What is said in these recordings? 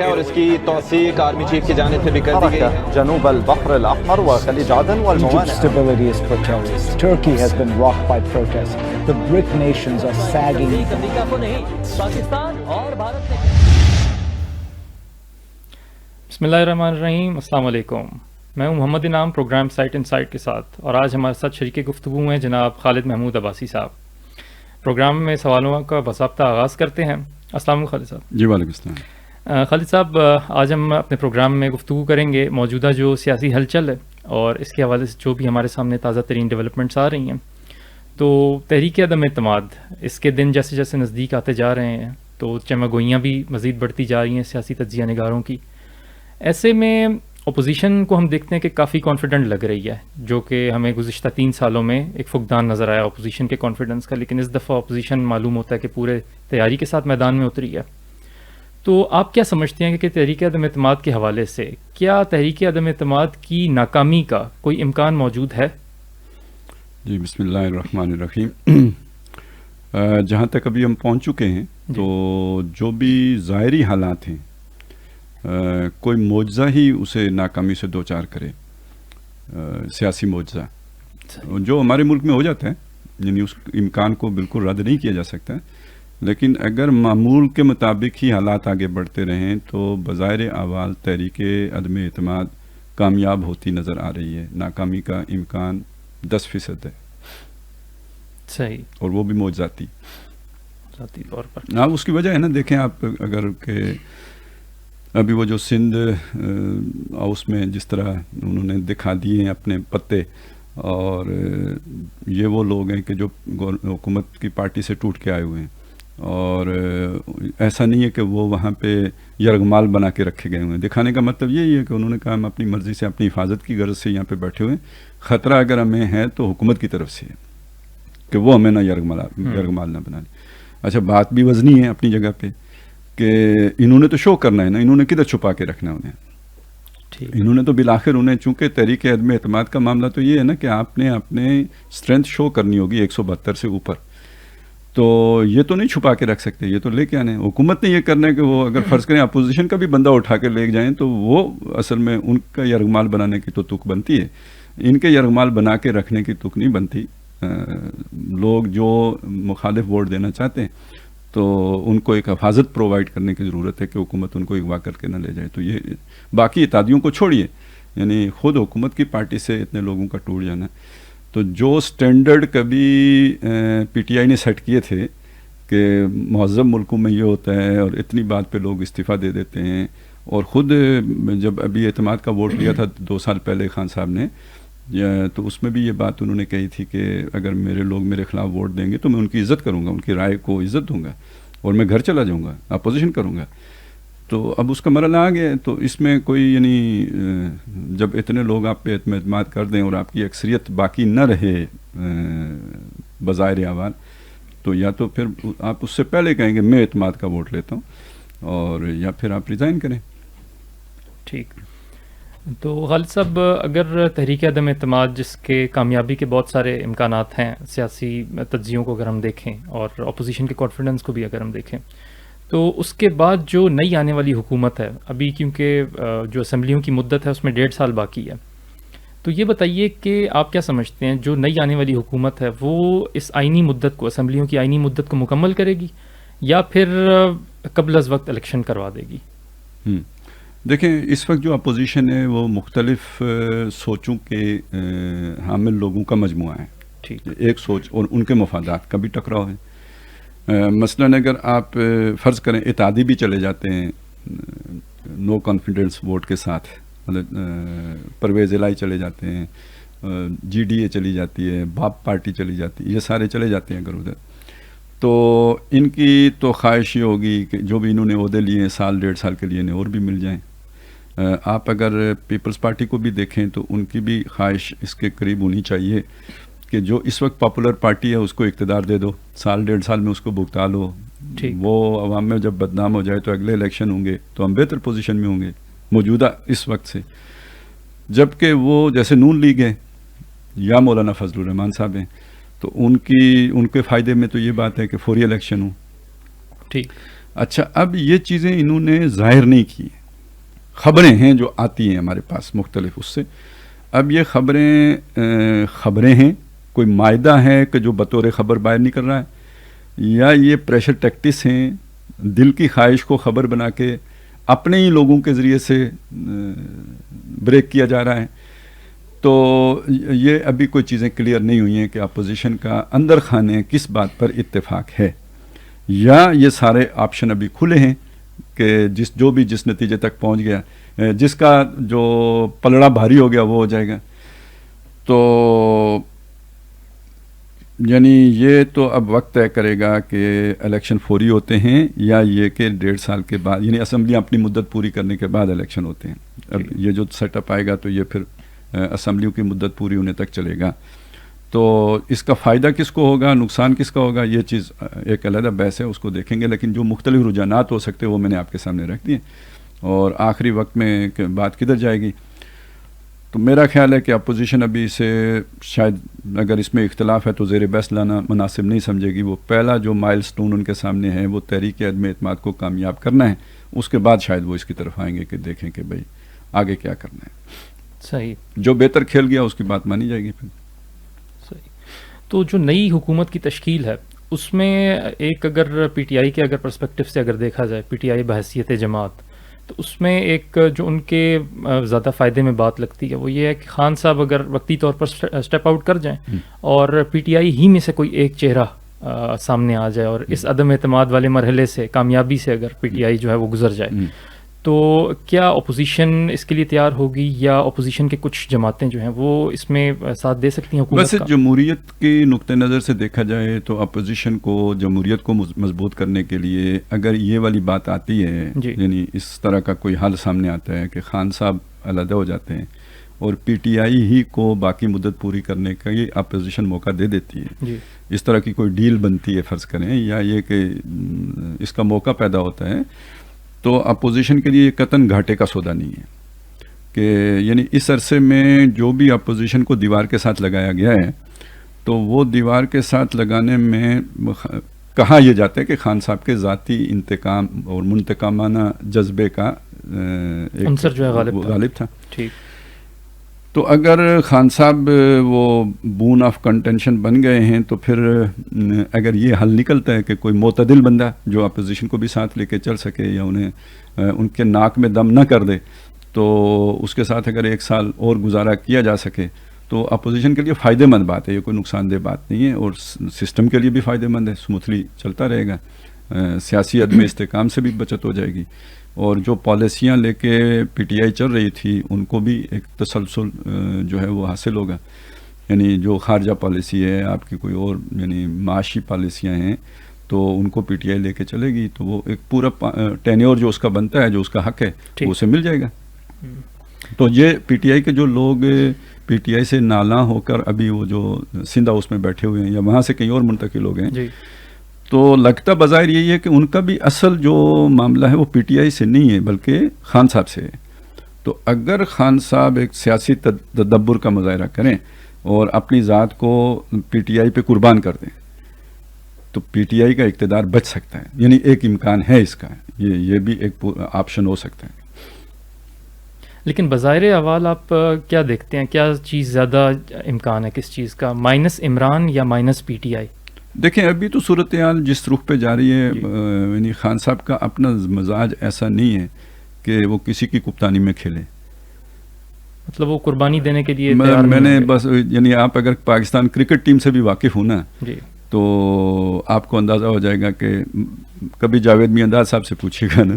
ہے اور اس کی توثیق آرمی چیف کی جانب سے بھی کر دی گئی. جنوب البحر الاحمر وخلیج عدن والموانئ. Stability is for terrorists. Turkey has been rocked by protests. The BRIC nations are sagging. امریکہ کو نہیں، پاکستان اور بھارت نے. بسم اللہ الرحمن الرحیم. السلام علیکم. میں ہوں محمد انعام، پروگرام سائٹ ان سائٹ کے ساتھ، اور آج ہمارے ساتھ شریک گفتگو ہیں جناب خالد محمود عباسی صاحب. پروگرام میں سوالوں کا باضابطہ آغاز کرتے ہیں. السلام علیکم خالد صاحب. جی وعلیکم السلام. خالد صاحب، آج ہم اپنے پروگرام میں گفتگو کریں گے موجودہ جو سیاسی ہلچل ہے اور اس کے حوالے سے جو بھی ہمارے سامنے تازہ ترین ڈیولپمنٹس آ رہی ہیں. تو تحریک عدم اعتماد، اس کے دن جیسے جیسے نزدیک آتے جا رہے ہیں تو چمگوئیاں بھی مزید بڑھتی جا رہی ہیں سیاسی تجزیہ نگاروں کی. ایسے میں اپوزیشن کو ہم دیکھتے ہیں کہ کافی کانفیڈنٹ لگ رہی ہے، جو کہ ہمیں گزشتہ 3 سالوں میں ایک فقدان نظر آیا اپوزیشن کے کانفیڈنس کا. لیکن اس دفعہ اپوزیشن معلوم ہوتا ہے کہ پورے تیاری کے ساتھ میدان میں اتری ہے. تو آپ کیا سمجھتے ہیں کہ تحریک عدم اعتماد کے حوالے سے کیا تحریک عدم اعتماد کی ناکامی کا کوئی امکان موجود ہے؟ جی بسم اللہ الرحمن الرحیم. جہاں تک ابھی ہم پہنچ چکے ہیں تو جو بھی ظاہری حالات ہیں کوئی معجزہ ہی اسے ناکامی سے دوچار کرے، سیاسی معجزہ جو ہمارے ملک میں ہو جاتا ہے، یعنی اس امکان کو بالکل رد نہیں کیا جا سکتا. لیکن اگر معمول کے مطابق ہی حالات آگے بڑھتے رہیں تو بظاہر احوال تحریک عدم اعتماد کامیاب ہوتی نظر آ رہی ہے. ناکامی کا امکان 10% ہے. صحیح. اور وہ بھی معجزاتی ذاتی طور پر. ہاں، اس کی وجہ ہے نا. دیکھیں آپ، اگر کہ ابھی وہ جو سندھ ہاؤس میں جس طرح انہوں نے دکھا دیے ہیں اپنے پتے، اور یہ وہ لوگ ہیں کہ جو حکومت کی پارٹی سے ٹوٹ کے آئے ہوئے ہیں، اور ایسا نہیں ہے کہ وہ وہاں پہ یرغمال بنا کے رکھے گئے ہوئے ہیں. دکھانے کا مطلب یہی ہے کہ انہوں نے کہا ہم اپنی مرضی سے اپنی حفاظت کی غرض سے یہاں پہ بیٹھے ہوئے ہیں. خطرہ اگر ہمیں ہے تو حکومت کی طرف سے ہے کہ وہ ہمیں نہ یرغمال نہ بنا لیں. اچھا، بات بھی وزنی ہے اپنی جگہ پہ کہ انہوں نے تو شو کرنا ہے نا، انہوں نے کدھر چھپا کے رکھنا ہے انہیں. انہوں نے تو بالآخر انہیں، چونکہ تحریک عدم اعتماد کا معاملہ تو یہ ہے نا کہ آپ نے اپنے اسٹرینتھ شو کرنی ہوگی 172 سے اوپر. تو یہ تو نہیں چھپا کے رکھ سکتے، یہ تو لے کے آنے. حکومت نے یہ کرنا ہے کہ وہ اگر فرض کریں اپوزیشن کا بھی بندہ اٹھا کے لے جائیں تو وہ اصل میں ان کا یرغمال بنانے کی تو تک بنتی ہے. ان کے یرغمال بنا کے رکھنے کی تک نہیں بنتی. لوگ جو مخالف ووٹ دینا چاہتے ہیں تو ان کو ایک حفاظت پرووائڈ کرنے کی ضرورت ہے کہ حکومت ان کو اغوا کر کے نہ لے جائے. تو یہ باقی اتحادیوں کو چھوڑیے، یعنی خود حکومت کی پارٹی سے اتنے لوگوں کا ٹوٹ جانا. تو جو سٹینڈرڈ کبھی پی ٹی آئی نے سیٹ کیے تھے کہ مہذب ملکوں میں یہ ہوتا ہے اور اتنی بات پہ لوگ استعفیٰ دے دیتے ہیں، اور خود جب ابھی اعتماد کا ووٹ لیا تھا 2 سال پہلے خان صاحب نے، تو اس میں بھی یہ بات انہوں نے کہی تھی کہ اگر میرے لوگ میرے خلاف ووٹ دیں گے تو میں ان کی عزت کروں گا، ان کی رائے کو عزت دوں گا، اور میں گھر چلا جاؤں گا، اپوزیشن کروں گا. تو اب اس کا مرحلہ آ گیا. تو اس میں کوئی، یعنی جب اتنے لوگ آپ پہ اعتماد کر دیں اور آپ کی اکثریت باقی نہ رہے بظاہر احوال، تو یا تو پھر آپ اس سے پہلے کہیں گے میں اعتماد کا ووٹ لیتا ہوں، اور یا پھر آپ ریزائن کریں. ٹھیک. تو غالب صاحب، اگر تحریک عدم اعتماد جس کے کامیابی کے بہت سارے امکانات ہیں سیاسی تجزیوں کو اگر ہم دیکھیں اور اپوزیشن کے کانفیڈنس کو بھی اگر ہم دیکھیں، تو اس کے بعد جو نئی آنے والی حکومت ہے ابھی، کیونکہ جو اسمبلیوں کی مدت ہے اس میں 1.5 سال باقی ہے، تو یہ بتائیے کہ آپ کیا سمجھتے ہیں جو نئی آنے والی حکومت ہے وہ اس آئینی مدت کو، اسمبلیوں کی آئینی مدت کو مکمل کرے گی یا پھر قبل از وقت الیکشن کروا دے گی؟ دیکھیں، اس وقت جو اپوزیشن ہے وہ مختلف سوچوں کے حامل لوگوں کا مجموعہ ہے. ٹھیک. ایک سوچ اور ان کے مفادات کا بھی ٹکراؤ ہے. مثلاً اگر آپ فرض کریں اتحادی بھی چلے جاتے ہیں نو کانفیڈنس ووٹ کے ساتھ، مطلب پرویز الہی چلے جاتے ہیں، جی ڈی اے چلی جاتی ہے، باپ پارٹی چلی جاتی ہے، یہ سارے چلے جاتے ہیں اگر ادھر، تو ان کی تو خواہش یہ ہوگی کہ جو بھی انہوں نے عہدے لیے ہیں 1.5 سال کے لیے انہیں اور بھی مل جائیں. آپ اگر پیپلز پارٹی کو بھی دیکھیں تو ان کی بھی خواہش اس کے قریب ہونی چاہیے کہ جو اس وقت پاپولر پارٹی ہے اس کو اقتدار دے دو، 1.5 سال میں اس کو بھگتا لو. وہ عوام میں جب بدنام ہو جائے تو اگلے الیکشن ہوں گے تو ہم بہتر پوزیشن میں ہوں گے موجودہ اس وقت سے. جبکہ وہ جیسے نون لیگ ہے یا مولانا فضل الرحمان صاحب ہیں تو ان کے فائدے میں تو یہ بات ہے کہ فوری الیکشن ہوں. ٹھیک. اچھا اب یہ چیزیں انہوں نے ظاہر نہیں کی، خبریں ہیں جو آتی ہیں ہمارے پاس مختلف اس سے. اب یہ خبریں ہیں، کوئی معاہدہ ہے کہ جو بطور خبر باہر نہیں کر رہا ہے، یا یہ پریشر ٹیکٹس ہیں، دل کی خواہش کو خبر بنا کے اپنے ہی لوگوں کے ذریعے سے بریک کیا جا رہا ہے. تو یہ ابھی کوئی چیزیں کلیئر نہیں ہوئی ہیں کہ اپوزیشن کا اندر خانے کس بات پر اتفاق ہے، یا یہ سارے آپشن ابھی کھلے ہیں کہ جس نتیجے تک پہنچ گیا، جس کا جو پلڑا بھاری ہو گیا وہ ہو جائے گا. تو یعنی یہ تو اب وقت طے کرے گا کہ الیکشن فوری ہوتے ہیں یا یہ کہ 1.5 سال کے بعد، یعنی اسمبلیاں اپنی مدت پوری کرنے کے بعد الیکشن ہوتے ہیں. اب یہ جو سیٹ اپ آئے گا تو یہ پھر اسمبلیوں کی مدت پوری ہونے تک چلے گا. تو اس کا فائدہ کس کو ہوگا، نقصان کس کا ہوگا، یہ چیز ایک علیحدہ بحث ہے، اس کو دیکھیں گے. لیکن جو مختلف رجحانات ہو سکتے وہ میں نے آپ کے سامنے رکھ دیے. اور آخری وقت میں بات کدھر جائے گی، تو میرا خیال ہے کہ اپوزیشن ابھی سے شاید اگر اس میں اختلاف ہے تو زیر بحث لانا مناسب نہیں سمجھے گی. وہ پہلا جو مائل سٹون ان کے سامنے ہے وہ تحریک عدم اعتماد کو کامیاب کرنا ہے. اس کے بعد شاید وہ اس کی طرف آئیں گے کہ دیکھیں کہ بھئی آگے کیا کرنا ہے. صحیح، جو بہتر کھیل گیا اس کی بات مانی جائے گی پھر. صحیح. تو جو نئی حکومت کی تشکیل ہے اس میں ایک اگر پی ٹی آئی کے اگر پرسپیکٹو سے اگر دیکھا جائے، پی ٹی آئی بحیثیت جماعت، تو اس میں ایک جو ان کے زیادہ فائدے میں بات لگتی ہے وہ یہ ہے کہ خان صاحب اگر وقتی طور پر اسٹیپ آؤٹ کر جائیں اور پی ٹی آئی ہی میں سے کوئی ایک چہرہ سامنے آ جائے اور اس عدم اعتماد والے مرحلے سے کامیابی سے اگر پی ٹی آئی جو ہے وہ گزر جائے، تو کیا اپوزیشن اس کے لیے تیار ہوگی، یا اپوزیشن کے کچھ جماعتیں جو ہیں وہ اس میں ساتھ دے سکتی ہیں حکومت کا؟ ویسے جمہوریت کے نقطہ نظر سے دیکھا جائے تو اپوزیشن کو جمہوریت کو مضبوط کرنے کے لیے اگر یہ والی بات آتی ہے، یعنی اس طرح کا کوئی حل سامنے آتا ہے کہ خان صاحب علیحدہ ہو جاتے ہیں اور پی ٹی آئی ہی کو باقی مدت پوری کرنے کا یہ اپوزیشن موقع دے دیتی ہے، اس طرح کی کوئی ڈیل بنتی ہے فرض کریں، یا یہ کہ اس کا موقع پیدا ہوتا ہے، تو اپوزیشن کے لیے قطعاً گھاٹے کا سودا نہیں ہے. کہ یعنی اس عرصے میں جو بھی اپوزیشن کو دیوار کے ساتھ لگایا گیا ہے تو وہ دیوار کے ساتھ لگانے میں کہا یہ جاتا ہے کہ خان صاحب کے ذاتی انتقام اور منتقامانہ جذبے کا عنصر جو ہے غالب تھا. ٹھیک. تو اگر خان صاحب وہ بون آف کنٹینشن بن گئے ہیں تو پھر اگر یہ حل نکلتا ہے کہ کوئی معتدل بندہ جو اپوزیشن کو بھی ساتھ لے کے چل سکے یا انہیں ان کے ناک میں دم نہ کر دے، تو اس کے ساتھ اگر 1 سال اور گزارا کیا جا سکے تو اپوزیشن کے لیے فائدہ مند بات ہے، یہ کوئی نقصان دہ بات نہیں ہے، اور سسٹم کے لیے بھی فائدہ مند ہے، اسموتھلی چلتا رہے گا، سیاسی عدم استحکام سے بھی بچت ہو جائے گی. اور جو پالیسیاں لے کے پی ٹی آئی چل رہی تھی ان کو بھی ایک تسلسل جو ہے وہ حاصل ہوگا. یعنی جو خارجہ پالیسی ہے، آپ کی کوئی اور یعنی معاشی پالیسیاں ہیں تو ان کو پی ٹی آئی لے کے چلے گی، تو وہ ایک پورا ٹینیور جو اس کا بنتا ہے، جو اس کا حق ہے، وہ اسے مل جائے گا. تو یہ پی ٹی آئی کے جو لوگ پی ٹی آئی سے نالاں ہو کر ابھی وہ جو سندھ ہاؤس میں بیٹھے ہوئے ہیں یا وہاں سے کہیں اور منتقل ہو گئے ہیں، تو لگتا بظاہر یہی ہے کہ ان کا بھی اصل جو معاملہ ہے وہ پی ٹی آئی سے نہیں ہے بلکہ خان صاحب سے ہے. تو اگر خان صاحب ایک سیاسی تدبر کا مظاہرہ کریں اور اپنی ذات کو پی ٹی آئی پہ قربان کر دیں تو پی ٹی آئی کا اقتدار بچ سکتا ہے. یعنی ایک امکان ہے اس کا، یہ بھی ایک آپشن ہو سکتا ہے. لیکن بظاہر احوال آپ کیا دیکھتے ہیں، کیا چیز زیادہ امکان ہے کس چیز کا، مائنس عمران یا مائنس پی ٹی آئی؟ دیکھیں ابھی تو صورتحال جس رخ پہ جاری ہے، یعنی خان صاحب کا اپنا مزاج ایسا نہیں ہے کہ وہ کسی کی کپتانی میں کھیلے، مطلب وہ قربانی دینے کے لیے میں نے بس یعنی آپ اگر پاکستان کرکٹ ٹیم سے بھی واقف ہوں نا تو آپ کو اندازہ ہو جائے گا کہ کبھی جاوید میانداد صاحب سے پوچھے گا نا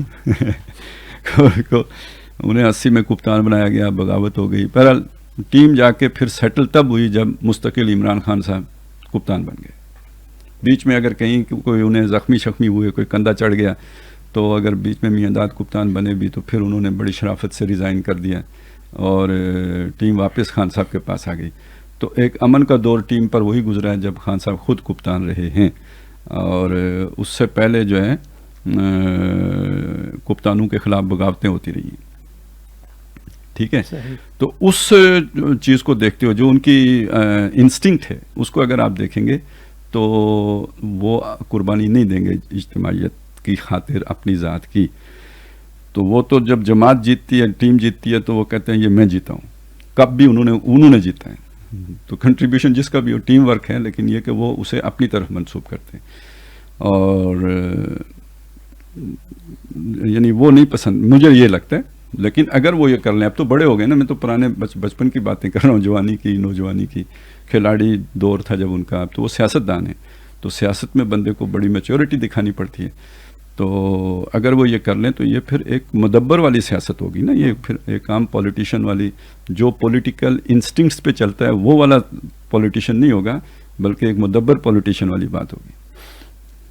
انہیں 80 میں کپتان بنایا گیا، بغاوت ہو گئی، بہرحال ٹیم جا کے پھر سیٹل تب ہوئی جب مستقل عمران خان صاحب کپتان بن گئے. بیچ میں اگر کہیں کوئی انہیں زخمی ہوئے، کوئی کندھا چڑھ گیا، تو اگر بیچ میں میانداد کپتان بنے بھی تو پھر انہوں نے بڑی شرافت سے ریزائن کر دیا اور ٹیم واپس خان صاحب کے پاس آ گئی. تو ایک امن کا دور ٹیم پر وہی گزرا ہے جب خان صاحب خود کپتان رہے ہیں، اور اس سے پہلے جو ہے کپتانوں کے خلاف بغاوتیں ہوتی رہی ہیں. ٹھیک ہے، تو اس چیز کو دیکھتے ہو جو ان کی انسٹنکٹ ہے اس کو اگر آپ دیکھیں گے تو وہ قربانی نہیں دیں گے اجتماعیت کی خاطر اپنی ذات کی. تو وہ تو جب جماعت جیتتی ہے, ٹیم جیتتی ہے, تو وہ کہتے ہیں یہ میں جیتا ہوں. کب بھی انہوں نے جیتا ہے. تو کنٹریبیوشن جس کا بھی ہو, ٹیم ورک ہے, لیکن یہ کہ وہ اسے اپنی طرف منسوب کرتے ہیں. اور یعنی وہ نہیں پسند, مجھے یہ لگتا ہے. لیکن اگر وہ یہ کر لیں, اب تو بڑے ہو گئے نا, میں تو پرانے بچپن کی باتیں کر رہا ہوں, جوانی کی, نوجوانی کی, کھلاڑی دور تھا جب ان کا. اب تو وہ سیاستدان ہیں, تو سیاست میں بندے کو بڑی میچورٹی دکھانی پڑتی ہے. تو اگر وہ یہ کر لیں تو یہ پھر ایک مدبر والی سیاست ہوگی نا, یہ پھر ایک عام پولیٹیشین والی, جو پولیٹیکل انسٹنکٹس پہ چلتا ہے وہ والا پولیٹیشین نہیں ہوگا, بلکہ ایک مدبر پولیٹیشین والی بات ہوگی.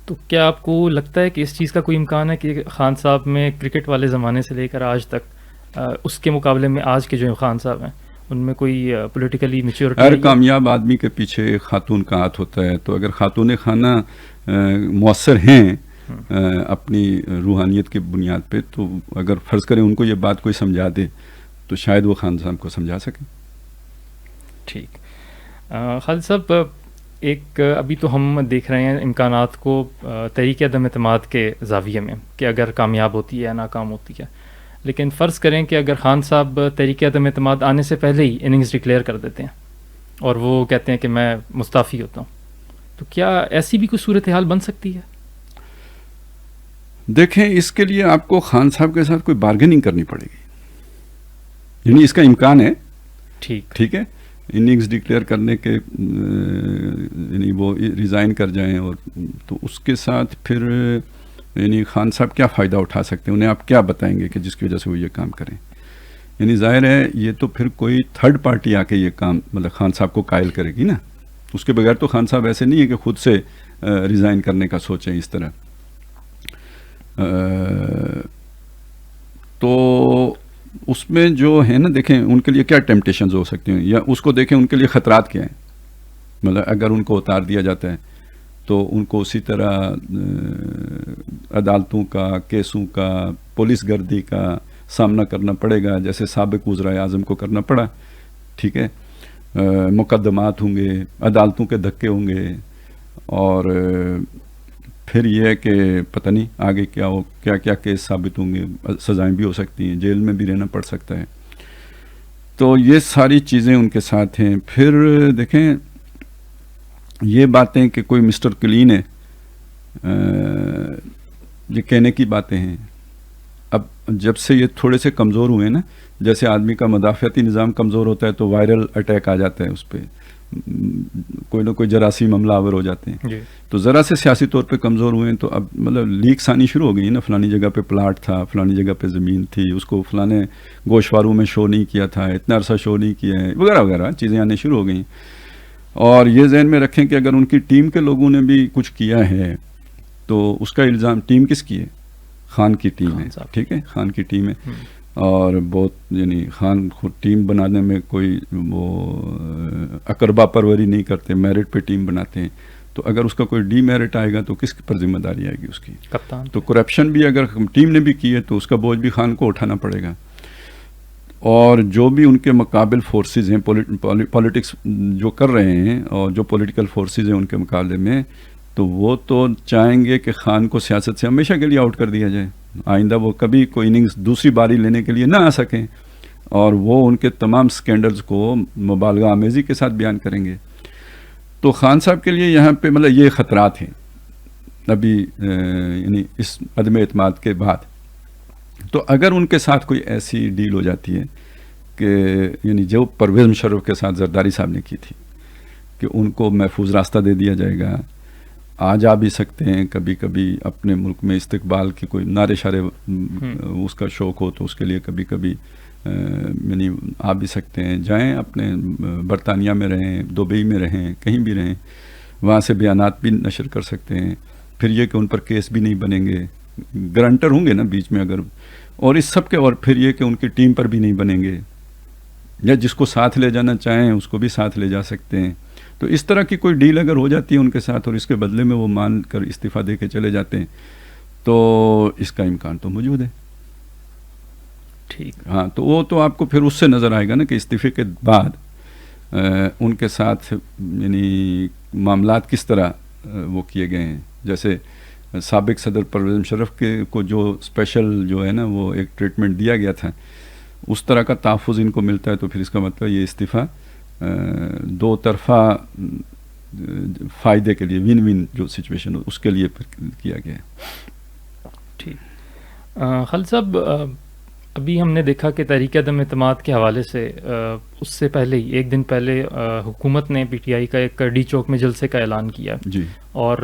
تو کیا آپ کو لگتا ہے کہ اس چیز کا کوئی امکان ہے کہ خان صاحب میں کرکٹ والے زمانے سے لے کر آج تک اس کے مقابلے میں آج کے جو خان صاحب ہیں ان میں کوئی پولیٹیکلی میچورٹی؟ ہر کامیاب آدمی کے پیچھے ایک خاتون کا ہاتھ ہوتا ہے. تو اگر خاتون خانہ مؤثر ہیں اپنی روحانیت کی بنیاد پہ, تو اگر فرض کریں ان کو یہ بات کوئی سمجھا دے تو شاید وہ خان صاحب کو سمجھا سکیں. ٹھیک. خالد صاحب, ایک ابھی تو ہم دیکھ رہے ہیں امکانات کو تحریک عدم اعتماد کے زاویے میں کہ اگر کامیاب ہوتی ہے ناکام ہوتی ہے, لیکن فرض کریں کہ اگر خان صاحب تحریک عدم اعتماد آنے سے پہلے ہی اننگز ڈکلیئر کر دیتے ہیں اور وہ کہتے ہیں کہ میں مستعفی ہوتا ہوں, تو کیا ایسی بھی کوئی صورتحال بن سکتی ہے؟ دیکھیں, اس کے لیے آپ کو خان صاحب کے ساتھ کوئی بارگیننگ کرنی پڑے گی, یعنی اس کا امکان ہے. ٹھیک ہے, اننگز ڈکلیئر کرنے کے یعنی وہ ریزائن کر جائیں, اور تو اس کے ساتھ پھر یعنی خان صاحب کیا فائدہ اٹھا سکتے ہیں, انہیں آپ کیا بتائیں گے کہ جس کی وجہ سے وہ یہ کام کریں. یعنی ظاہر ہے یہ تو پھر کوئی تھرڈ پارٹی آ کے یہ کام مطلب خان صاحب کو قائل کرے گی نا. اس کے بغیر تو خان صاحب ایسے نہیں ہے کہ خود سے ریزائن کرنے کا سوچیں اس طرح. تو اس میں جو ہے نا, دیکھیں ان کے لیے کیا ٹیمپٹیشنز ہو سکتی ہیں, یا اس کو دیکھیں ان کے لیے خطرات کیا ہیں. مطلب اگر ان کو اتار دیا جاتا ہے تو ان کو اسی طرح عدالتوں کا, کیسوں کا, پولیس گردی کا سامنا کرنا پڑے گا جیسے سابق وزرائے اعظم کو کرنا پڑا. ٹھیک ہے, مقدمات ہوں گے, عدالتوں کے دھکے ہوں گے, اور پھر یہ ہے کہ پتہ نہیں آگے کیا ہو, کیا کیا کیس ثابت ہوں گے, سزائیں بھی ہو سکتی ہیں, جیل میں بھی رہنا پڑ سکتا ہے. تو یہ ساری چیزیں ان کے ساتھ ہیں. پھر دیکھیں یہ باتیں کہ کوئی مسٹر کلین ہے, یہ کہنے کی باتیں ہیں. اب جب سے یہ تھوڑے سے کمزور ہوئے نا, جیسے آدمی کا مدافعتی نظام کمزور ہوتا ہے تو وائرل اٹیک آ جاتا ہے اس پہ, کوئی نہ کوئی جراثیم حملہ آور ہو جاتے ہیں جی. تو ذرا سے سیاسی طور پہ کمزور ہوئے ہیں تو اب مطلب لیکس آنی شروع ہو گئی نا, فلانی جگہ پہ پلاٹ تھا, فلانی جگہ پہ زمین تھی, اس کو فلانے گوشواروں میں شو نہیں کیا تھا, اتنا عرصہ شو نہیں کیا ہے, وغیرہ وغیرہ چیزیں آنے شروع ہو گئی. اور یہ ذہن میں رکھیں کہ اگر ان کی ٹیم کے لوگوں نے بھی کچھ کیا ہے تو اس کا الزام ٹیم کس کی ہے؟ خان کی ٹیم ہے. ٹھیک ہے, خان کی ٹیم ہے. اور بہت یعنی خان خود ٹیم بنانے میں کوئی وہ اقربا پروری نہیں کرتے, میرٹ پہ ٹیم بناتے ہیں. تو اگر اس کا کوئی ڈی میرٹ آئے گا تو کس پر ذمہ داری آئے گی اس کی؟ کپتان. تو کرپشن بھی اگر ٹیم نے بھی کی ہے تو اس کا بوجھ بھی خان کو اٹھانا پڑے گا. اور جو بھی ان کے مقابل فورسز ہیں, پولیٹکس جو کر رہے ہیں, اور جو پولیٹیکل فورسز ہیں ان کے مقابلے میں, تو وہ تو چاہیں گے کہ خان کو سیاست سے ہمیشہ کے لیے آؤٹ کر دیا جائے, آئندہ وہ کبھی کوئی اننگز دوسری باری لینے کے لیے نہ آ سکیں, اور وہ ان کے تمام سکینڈلز کو مبالغہ آمیزی کے ساتھ بیان کریں گے. تو خان صاحب کے لیے یہاں پہ مطلب یہ خطرات ہیں ابھی یعنی اس عدم اعتماد کے بعد. تو اگر ان کے ساتھ کوئی ایسی ڈیل ہو جاتی ہے کہ یعنی جو پرویز مشرف کے ساتھ زرداری صاحب نے کی تھی کہ ان کو محفوظ راستہ دے دیا جائے گا, آ جا بھی سکتے ہیں کبھی کبھی اپنے ملک میں, استقبال کے کوئی نعرے شارے اس کا شوق ہو تو اس کے لیے کبھی کبھی یعنی آ بھی سکتے ہیں, جائیں اپنے برطانیہ میں رہیں, دبئی میں رہیں, کہیں بھی رہیں, وہاں سے بیانات بھی نشر کر سکتے ہیں. پھر یہ کہ ان پر کیس بھی نہیں بنیں گے, گرانٹر ہوں گے نا بیچ میں اگر, اور اس سب کے, اور پھر یہ کہ ان کی ٹیم پر بھی نہیں بنیں گے, یا جس کو ساتھ لے جانا چاہیں اس کو بھی ساتھ لے جا سکتے ہیں. تو اس طرح کی کوئی ڈیل اگر ہو جاتی ہے ان کے ساتھ اور اس کے بدلے میں وہ مان کر استعفیٰ دے کے چلے جاتے ہیں تو اس کا امکان تو موجود ہے. ٹھیک. ہاں, تو وہ تو آپ کو پھر اس سے نظر آئے گا نا کہ استعفے کے بعد ان کے ساتھ یعنی معاملات کس طرح وہ کیے گئے ہیں. جیسے سابق صدر پرویز مشرف کو جو اسپیشل جو ہے نا وہ ایک ٹریٹمنٹ دیا گیا تھا، اس طرح کا تحفظ ان کو ملتا ہے تو پھر اس کا مطلب یہ استعفیٰ دو طرفہ فائدے کے لیے، ون ون جو سچویشن ہو اس کے لیے پھر کیا گیا ہے. ٹھیک. خالد صاحب، ابھی ہم نے دیکھا کہ تحریک عدم اعتماد کے حوالے سے اس سے پہلے ہی ایک دن پہلے حکومت نے پی ٹی آئی کا ایک ڈی چوک میں جلسے کا اعلان کیا جی، اور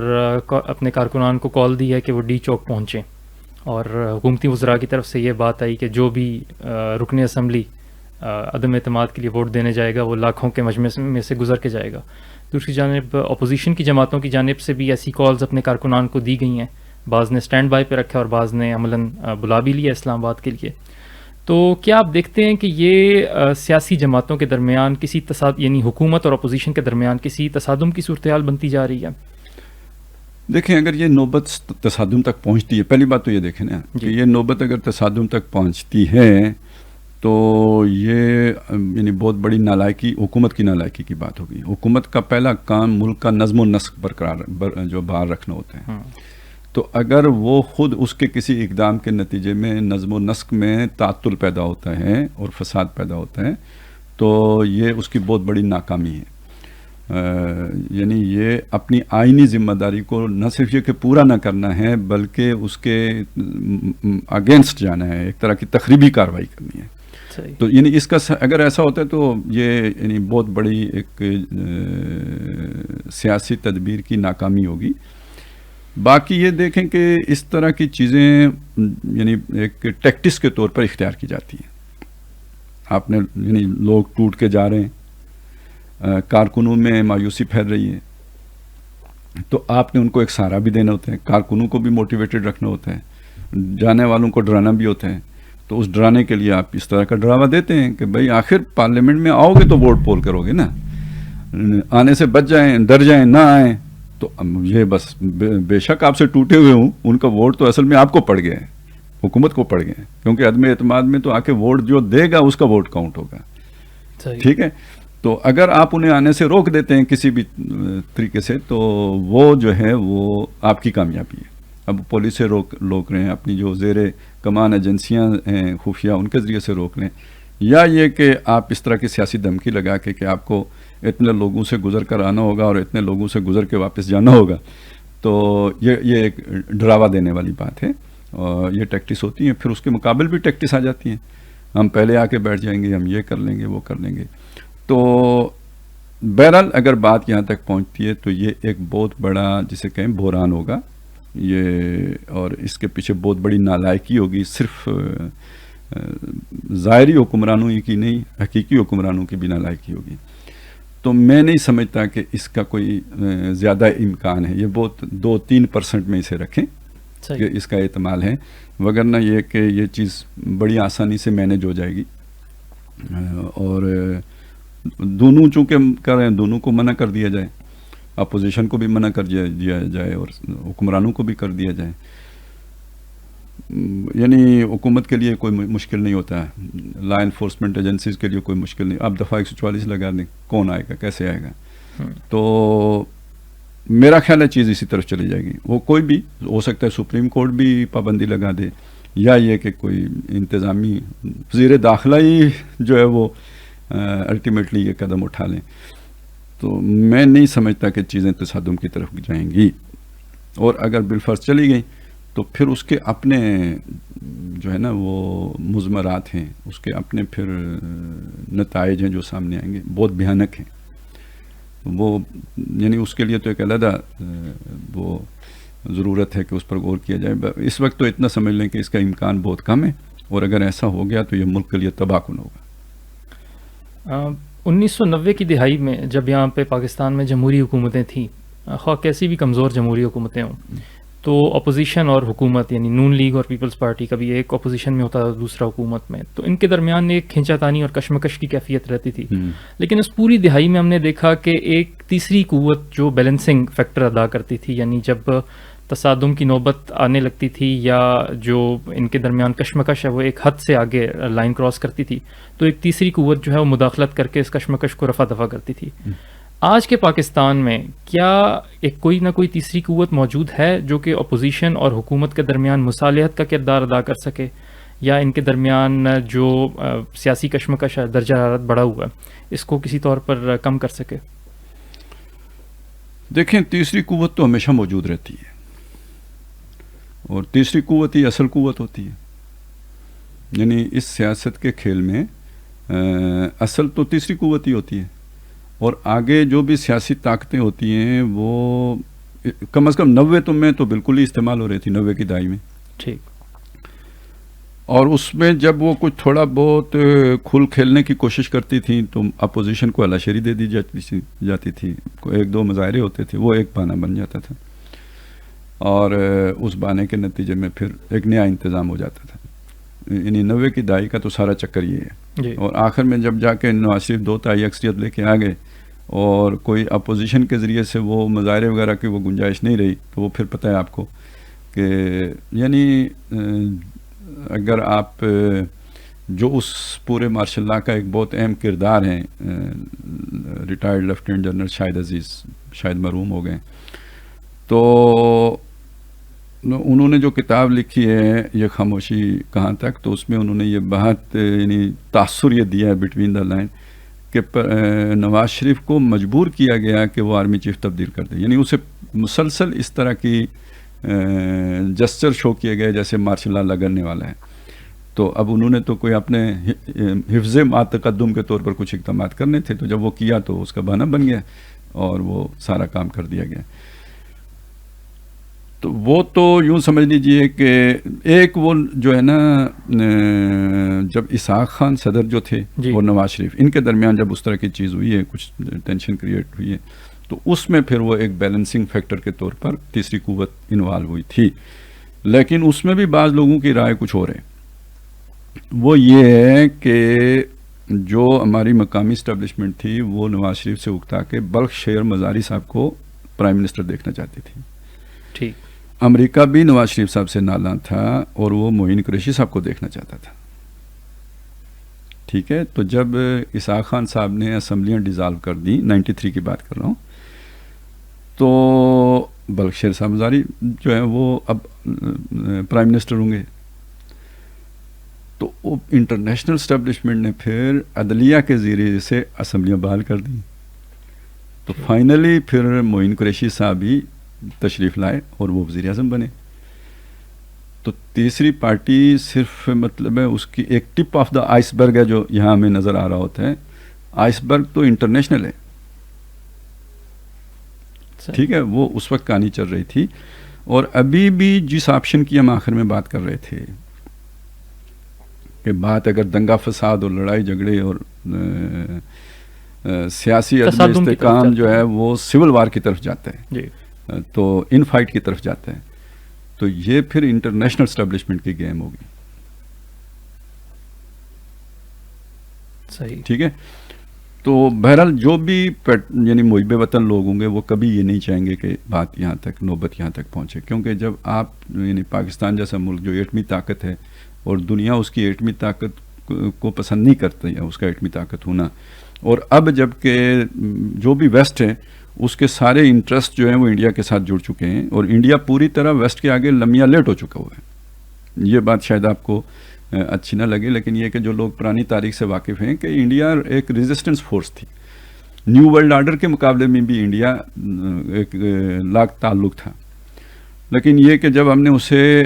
اپنے کارکنان کو کال دی ہے کہ وہ ڈی چوک پہنچیں، اور حکومتی وزراء کی طرف سے یہ بات آئی کہ جو بھی رکن اسمبلی عدم اعتماد کے لیے ووٹ دینے جائے گا وہ لاکھوں کے مجمع میں سے گزر کے جائے گا. دوسری جانب اپوزیشن کی جماعتوں کی جانب سے بھی ایسی کالز اپنے کارکنان کو دی گئی ہیں، بعض نے سٹینڈ بائی پہ رکھا اور بعض نے عملاً بلا بھی لیا اسلام آباد کے لیے. تو کیا آپ دیکھتے ہیں کہ یہ سیاسی جماعتوں کے درمیان کسی یعنی حکومت اور اپوزیشن کے درمیان کسی تصادم کی صورتحال بنتی جا رہی ہے؟ دیکھیں اگر یہ نوبت تصادم تک پہنچتی ہے، پہلی بات تو یہ دیکھیں نا کہ یہ نوبت اگر تصادم تک پہنچتی ہے تو یہ یعنی بہت بڑی نالائکی، حکومت کی نالائکی کی بات ہوگی. حکومت کا پہلا کام ملک کا نظم و نسق برقرار جو بحال رکھنا ہوتا ہے. تو اگر وہ خود اس کے کسی اقدام کے نتیجے میں نظم و نسق میں تعطل پیدا ہوتا ہے اور فساد پیدا ہوتا ہے تو یہ اس کی بہت بڑی ناکامی ہے. یعنی یہ اپنی آئینی ذمہ داری کو نہ صرف یہ کہ پورا نہ کرنا ہے بلکہ اس کے اگینسٹ جانا ہے، ایک طرح کی تخریبی کارروائی کرنی ہے. تو یعنی اس کا اگر ایسا ہوتا ہے تو یہ یعنی بہت بڑی ایک سیاسی تدبیر کی ناکامی ہوگی. باقی یہ دیکھیں کہ اس طرح کی چیزیں یعنی ایک ٹیکٹس کے طور پر اختیار کی جاتی ہیں. آپ نے یعنی لوگ ٹوٹ کے جا رہے ہیں، کارکنوں میں مایوسی پھیل رہی ہے، تو آپ نے ان کو ایک سہارا بھی دینا ہوتا ہے، کارکنوں کو بھی موٹیویٹڈ رکھنا ہوتا ہے، جانے والوں کو ڈرانا بھی ہوتا ہے. تو اس ڈرانے کے لیے آپ اس طرح کا ڈراوا دیتے ہیں کہ بھائی آخر پارلیمنٹ میں آؤ گے تو ووٹ پول کرو گے نا، آنے سے بچ جائیں، ڈر جائیں، نہ آئیں. تو یہ بس بے شک آپ سے ٹوٹے ہوئے ہوں، ان کا ووٹ تو اصل میں آپ کو پڑ گیا ہے، حکومت کو پڑ گیا ہے، کیونکہ عدم اعتماد میں تو آ کے ووٹ جو دے گا اس کا ووٹ کاؤنٹ ہوگا. ٹھیک ہے. تو اگر آپ انہیں آنے سے روک دیتے ہیں کسی بھی طریقے سے تو وہ جو ہے وہ آپ کی کامیابی ہے. اب پولیس سے روک رہے ہیں، اپنی جو زیر کمان ایجنسیاں ہیں خفیہ ان کے ذریعے سے روک لیں، یا یہ کہ آپ اس طرح کی سیاسی دھمکی لگا کے کہ آپ کو اتنے لوگوں سے گزر کر آنا ہوگا اور اتنے لوگوں سے گزر کے واپس جانا ہوگا. تو یہ ایک ڈراوا دینے والی بات ہے اور یہ ٹیکٹس ہوتی ہیں. پھر اس کے مقابل بھی ٹیکٹس آ جاتی ہیں، ہم پہلے آ کے بیٹھ جائیں گے، ہم یہ کر لیں گے، وہ کر لیں گے. تو بہرحال اگر بات یہاں تک پہنچتی ہے تو یہ ایک بہت بڑا جسے کہیں بحران ہوگا یہ، اور اس کے پیچھے بہت بڑی نالائکی ہوگی، صرف ظاہری حکمرانوں کی نہیں، حقیقی حکمرانوں کی بھی نالائکی ہوگی. تو میں نہیں سمجھتا کہ اس کا کوئی زیادہ امکان ہے. یہ بہت 2-3% میں اسے رکھیں کہ اس کا احتمال ہے، وگرنہ یہ کہ یہ چیز بڑی آسانی سے مینیج ہو جائے گی. اور دونوں چونکہ کر رہے ہیں، دونوں کو منع کر دیا جائے، اپوزیشن کو بھی منع کر دیا جائے اور حکمرانوں کو بھی کر دیا جائے. یعنی حکومت کے لیے کوئی مشکل نہیں ہوتا ہے، لا انفورسمنٹ ایجنسیز کے لیے کوئی مشکل نہیں. آپ دفعہ 144 لگا دیں، کون آئے گا، کیسے آئے گا؟ تو میرا خیال ہے چیز اسی طرف چلی جائے گی. وہ کوئی بھی ہو سکتا ہے، سپریم کورٹ بھی پابندی لگا دے، یا یہ کہ کوئی انتظامی وزیر داخلہ ہی جو ہے وہ الٹیمیٹلی یہ قدم اٹھا لیں. تو میں نہیں سمجھتا کہ چیزیں تصادم کی طرف جائیں گی. اور اگر بالفرض چلی گئیں تو پھر اس کے اپنے جو ہے نا وہ مضمرات ہیں، اس کے اپنے پھر نتائج ہیں جو سامنے آئیں گے، بہت بھیانک ہیں. وہ یعنی اس کے لیے تو ایک علیحدہ وہ ضرورت ہے کہ اس پر غور کیا جائے. اس وقت تو اتنا سمجھ لیں کہ اس کا امکان بہت کم ہے، اور اگر ایسا ہو گیا تو یہ ملک کے لیے تباہ کن ہوگا. 1990 کی دہائی میں جب یہاں پہ پاکستان میں جمہوری حکومتیں تھیں، خواہ کیسی بھی کمزور جمہوری حکومتیں ہوں، تو اپوزیشن اور حکومت یعنی نون لیگ اور پیپلز پارٹی، کبھی ایک اپوزیشن میں ہوتا تھا دوسرا حکومت میں، تو ان کے درمیان ایک کھینچا تانی اور کشمکش کی کیفیت رہتی تھی. لیکن اس پوری دہائی میں ہم نے دیکھا کہ ایک تیسری قوت جو بیلنسنگ فیکٹر ادا کرتی تھی، یعنی جب تصادم کی نوبت آنے لگتی تھی یا جو ان کے درمیان کشمکش ہے وہ ایک حد سے آگے لائن کراس کرتی تھی، تو ایک تیسری قوت جو ہے وہ مداخلت کر کے اس کشمکش کو رفع دفع کرتی تھی. آج کے پاکستان میں کیا ایک کوئی نہ کوئی تیسری قوت موجود ہے جو کہ اپوزیشن اور حکومت کے درمیان مصالحت کا کردار ادا کر سکے، یا ان کے درمیان جو سیاسی کشمکش ہے، درجہ حرارت بڑھا ہوا ہے، اس کو کسی طور پر کم کر سکے؟ دیکھیں، تیسری قوت تو ہمیشہ موجود رہتی ہے، اور تیسری قوت ہی اصل قوت ہوتی ہے. یعنی اس سیاست کے کھیل میں اصل تو تیسری قوت ہی ہوتی ہے، اور آگے جو بھی سیاسی طاقتیں ہوتی ہیں وہ کم از کم 90 میں تو بالکل ہی استعمال ہو رہی تھی، 90 کی دہائی میں. ٹھیک. اور اس میں جب وہ کچھ تھوڑا بہت کھل کھیلنے کی کوشش کرتی تھیں تو اپوزیشن کو ہلاشیری دے دی جاتی تھی. ایک دو مظاہرے ہوتے تھے، وہ ایک بہانہ بن جاتا تھا، اور اس بہانے کے نتیجے میں پھر ایک نیا انتظام ہو جاتا تھا. یعنی 90 کی دہائی کا تو سارا چکر یہ ہے. جی. اور آخر میں جب جا کے نواز شریف 2 اکثریت لے کے آ گئے اور کوئی اپوزیشن کے ذریعے سے وہ مظاہرے وغیرہ کی وہ گنجائش نہیں رہی، تو وہ پھر پتہ ہے آپ کو کہ یعنی اگر آپ جو اس پورے مارشل لا کا ایک بہت اہم کردار ہیں، ریٹائرڈ لیفٹیننٹ جنرل شاہد عزیز، شاید محروم ہو گئے، تو انہوں نے جو کتاب لکھی ہے یہ خاموشی کہاں تک، تو اس میں انہوں نے یہ بہت یعنی تاثر یہ دیا ہے بٹوین دا لائن کہ نواز شریف کو مجبور کیا گیا کہ وہ آرمی چیف تبدیل کر دے. یعنی اسے مسلسل اس طرح کی جسچر شو کیے گئے جیسے مارشل لا لگنے والا ہے. تو اب انہوں نے تو کوئی اپنے حفظ ما تقدم کے طور پر کچھ اقدامات کرنے تھے، تو جب وہ کیا تو اس کا بہانہ بن گیا اور وہ سارا کام کر دیا گیا. تو وہ تو یوں سمجھ لیجئے کہ ایک وہ جو ہے نا، جب اسحاق خان صدر جو تھے اور نواز شریف، ان کے درمیان جب اس طرح کی چیز ہوئی ہے، کچھ ٹینشن کریٹ ہوئی ہے، تو اس میں پھر وہ ایک بیلنسنگ فیکٹر کے طور پر تیسری قوت انوالو ہوئی تھی. لیکن اس میں بھی بعض لوگوں کی رائے کچھ اور ہے. وہ یہ ہے کہ جو ہماری مقامی اسٹیبلشمنٹ تھی وہ نواز شریف سے اکتا کے بلخ شیر مزاری صاحب کو پرائم منسٹر دیکھنا چاہتی تھی. ٹھیک. امریکہ بھی نواز شریف صاحب سے نالاں تھا اور وہ معین قریشی صاحب کو دیکھنا چاہتا تھا. ٹھیک ہے. تو جب اسحاق خان صاحب نے اسمبلیاں ڈیزالو کر دی، 93 کی بات کر رہا ہوں، تو بلخ شیر صاحب مزاری جو ہے وہ اب پرائم منسٹر ہوں گے. تو انٹرنیشنل اسٹیبلشمنٹ نے پھر عدلیہ کے ذریعے سے اسمبلیاں بحال کر دی. تو فائنلی پھر معین قریشی صاحب ہی تشریف لائے اور وہ وزیر اعظم بنے. تو تیسری پارٹی صرف مطلب ہے اس کی ایک ٹپ آف دا آئس برگ ہے جو یہاں ہمیں نظر آ رہا ہوتا ہے. آئس برگ تو انٹرنیشنل ہے. ٹھیک ہے. وہ اس وقت کہانی چل رہی تھی. اور ابھی بھی جس آپشن کی ہم آخر میں بات کر رہے تھے کہ بات اگر دنگا فساد اور لڑائی جھگڑے اور سیاسی عدم استحکام جو ہے وہ سول وار کی طرف جاتا ہے، جی، تو ان فائٹ کی طرف جاتا ہے، تو یہ پھر انٹرنیشنل اسٹیبلشمنٹ کی گیم ہوگی. صحیح. ٹھیک ہے. تو بہرحال جو بھی یعنی محب وطن لوگ ہوں گے وہ کبھی یہ نہیں چاہیں گے کہ بات یہاں تک، نوبت یہاں تک پہنچے، کیونکہ جب آپ یعنی پاکستان جیسا ملک جو ایٹمی طاقت ہے اور دنیا اس کی ایٹمی طاقت کو پسند نہیں کرتی ہے، اس کا ایٹمی طاقت ہونا، اور اب جب کہ جو بھی ویسٹ ہے اس کے سارے انٹرسٹ جو ہیں وہ انڈیا کے ساتھ جڑ چکے ہیں، اور انڈیا پوری طرح ویسٹ کے آگے لمیا لیٹ ہو چکا ہوا ہے. یہ بات شاید آپ کو اچھی نہ لگے، لیکن یہ کہ جو لوگ پرانی تاریخ سے واقف ہیں کہ انڈیا ایک ریزسٹنس فورس تھی. نیو ورلڈ آرڈر کے مقابلے میں بھی انڈیا ایک لاکھ تعلق تھا، لیکن یہ کہ جب ہم نے اسے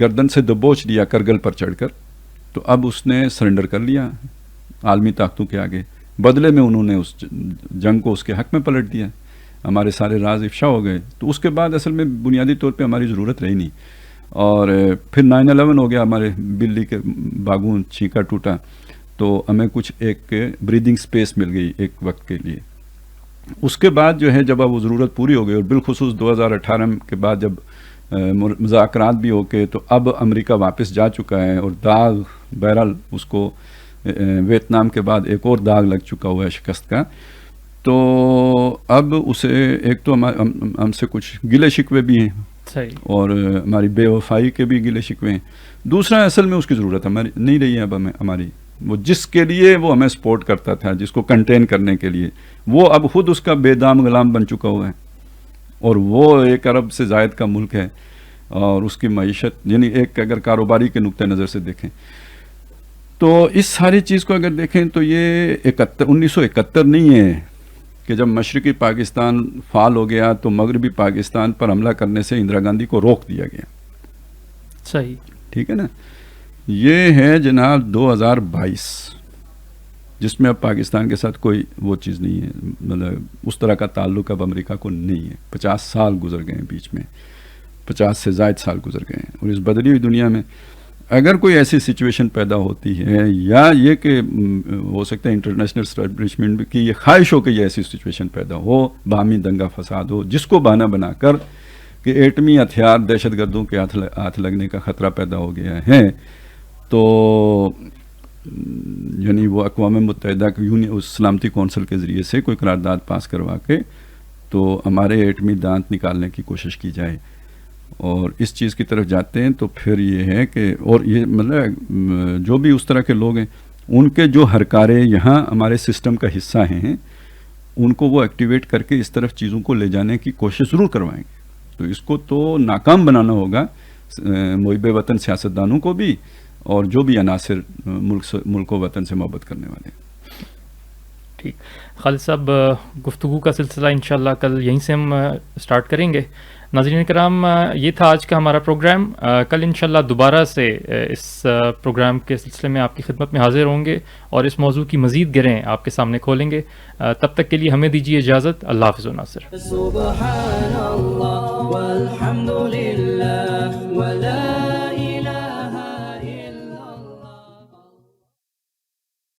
گردن سے دبوچ دیا کرگل پر چڑھ کر، تو اب اس نے سرنڈر کر لیا عالمی طاقتوں کے آگے. بدلے میں انہوں نے اس جنگ کو اس کے حق میں پلٹ دیا، ہمارے سارے راز افشا ہو گئے. تو اس کے بعد اصل میں بنیادی طور پہ ہماری ضرورت رہی نہیں، اور پھر 9/11 ہو گیا، ہمارے بلی کے باغوں چھینکا ٹوٹا، تو ہمیں کچھ ایک بریدنگ سپیس مل گئی ایک وقت کے لیے. اس کے بعد جو ہے جب اب وہ ضرورت پوری ہو گئی، اور بالخصوص 2018 کے بعد جب مذاکرات بھی ہو کے، تو اب امریکہ واپس جا چکا ہے، اور داغ بہرحال اس کو ویتنام کے بعد ایک اور داغ لگ چکا ہوا ہے شکست کا. تو اب اسے ایک تو ہم سے کچھ گلے شکوے بھی ہیں، صحیح، اور ہماری بے وفائی کے بھی گلے شکوے ہیں. دوسرا اصل میں اس کی ضرورت ہماری نہیں رہی ہے اب ہماری وہ جس کے لیے وہ ہمیں سپورٹ کرتا تھا، جس کو کنٹین کرنے کے لیے، وہ اب خود اس کا بے دام غلام بن چکا ہوا ہے، اور وہ 1 ارب سے زائد کا ملک ہے، اور اس کی معیشت یعنی ایک اگر کاروباری کے نقطۂ نظر سے دیکھیں تو اس ساری چیز کو اگر دیکھیں تو یہ 1971 نہیں ہے کہ جب مشرقی پاکستان فعال ہو گیا تو مغربی پاکستان پر حملہ کرنے سے اندرا گاندھی کو روک دیا گیا. صحیح. ٹھیک ہے نا. یہ ہے جناب 2022 جس میں اب پاکستان کے ساتھ کوئی وہ چیز نہیں ہے، مطلب اس طرح کا تعلق اب امریکہ کو نہیں ہے. 50 سال گزر گئے ہیں بیچ میں، 50 سے زائد سال گزر گئے ہیں، اور اس بدلی ہوئی دنیا میں اگر کوئی ایسی سچویشن پیدا ہوتی ہے یا یہ کہ ہو سکتا ہے انٹرنیشنل اسٹیبلشمنٹ کی یہ خواہش ہو کہ یہ ایسی سچویشن پیدا ہو، باہمی دنگا فساد ہو، جس کو بہانہ بنا کر کہ ایٹمی ہتھیار دہشت گردوں کے ہاتھ لگنے کا خطرہ پیدا ہو گیا ہے، تو یعنی وہ اقوام متحدہ سلامتی کونسل کے ذریعے سے کوئی قرارداد پاس کروا کے تو ہمارے ایٹمی دانت نکالنے کی کوشش کی جائے، اور اس چیز کی طرف جاتے ہیں تو پھر یہ ہے کہ اور یہ مطلب جو بھی اس طرح کے لوگ ہیں ان کے جو ہرکارے یہاں ہمارے سسٹم کا حصہ ہیں ان کو وہ ایکٹیویٹ کر کے اس طرف چیزوں کو لے جانے کی کوشش ضرور کروائیں گے. تو اس کو تو ناکام بنانا ہوگا محب وطن سیاستدانوں کو بھی اور جو بھی عناصر ملک و وطن سے محبت کرنے والے ہیں. ٹھیک. خالد صاحب، گفتگو کا سلسلہ انشاءاللہ کل یہیں سے ہم سٹارٹ کریں گے. ناظرین کرام، یہ تھا آج کا ہمارا پروگرام. کل انشاءاللہ دوبارہ سے اس پروگرام کے سلسلے میں آپ کی خدمت میں حاضر ہوں گے اور اس موضوع کی مزید گرہیں آپ کے سامنے کھولیں گے. تب تک کے لیے ہمیں دیجیے اجازت. اللہ حافظ و ناصر. سبحان اللہ والحمد للہ ولا